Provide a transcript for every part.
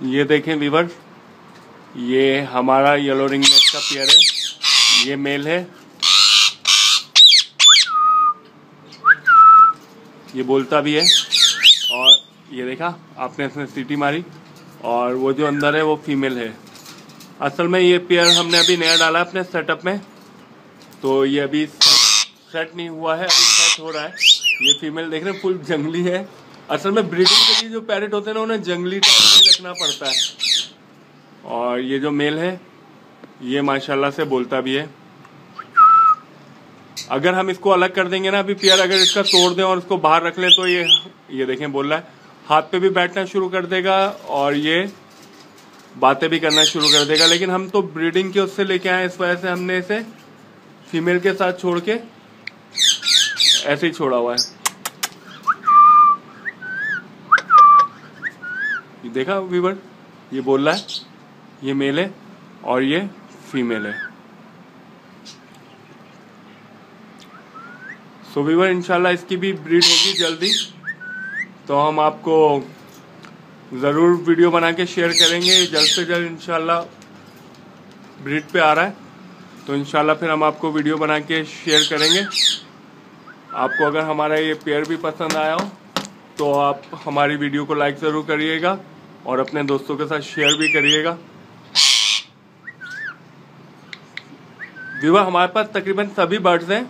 ये देखें वीवर, ये हमारा येलो रिंग नेक का पेयर है। ये मेल है, ये बोलता भी है। और ये देखा आपने, इसने सीटी मारी। और वो जो अंदर है वो फीमेल है। असल में ये पेयर हमने अभी नया डाला अपने सेटअप में, तो ये अभी सेट नहीं हुआ है, अभी सेट हो रहा है। ये फीमेल देख रहे हैं, फुल जंगली है। असल में ब्रीडिंग के लिए जो पैरेट होते हैं ना, उन्हें जंगली टाइप में रखना पड़ता है। और ये जो मेल है ये माशाल्लाह से बोलता भी है। अगर हम इसको अलग कर देंगे ना, अभी पेयर अगर इसका तोड़ दें और इसको बाहर रख लें, तो ये देखें बोल रहा है, हाथ पे भी बैठना शुरू कर देगा और ये बातें भी करना शुरू कर देगा। लेकिन हम तो ब्रीडिंग के उससे लेके आए, इस वजह से हमने इसे फीमेल के साथ छोड़ के ऐसे ही छोड़ा हुआ है। ये देखा वीवर, ये बोल रहा है, ये मेल है और ये फीमेल है। सो वीवर, इंशाल्लाह इसकी भी ब्रीड होगी जल्दी, तो हम आपको ज़रूर वीडियो बना के शेयर करेंगे। जल्द से जल्द इंशाल्लाह ब्रीड पे आ रहा है, तो इंशाल्लाह फिर हम आपको वीडियो बना के शेयर करेंगे। आपको अगर हमारा ये पेयर भी पसंद आया हो तो आप हमारी वीडियो को लाइक ज़रूर करिएगा और अपने दोस्तों के साथ शेयर भी करिएगा। व्यूअर, हमारे पास तकरीबन सभी बर्ड्स हैं।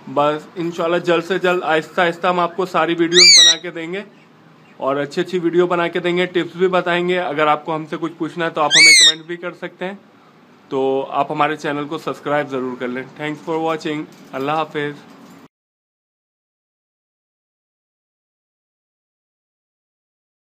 बस इंशाल्लाह जल्द से जल्द आहिस्ता आहिस्ता हम आपको सारी वीडियोस बना के देंगे और अच्छी अच्छी वीडियो बना के देंगे, टिप्स भी बताएंगे। अगर आपको हमसे कुछ पूछना है तो आप हमें कमेंट भी कर सकते हैं। तो आप हमारे चैनल को सब्सक्राइब ज़रूर कर लें। Thanks for watching. अल्लाह हाफिज़।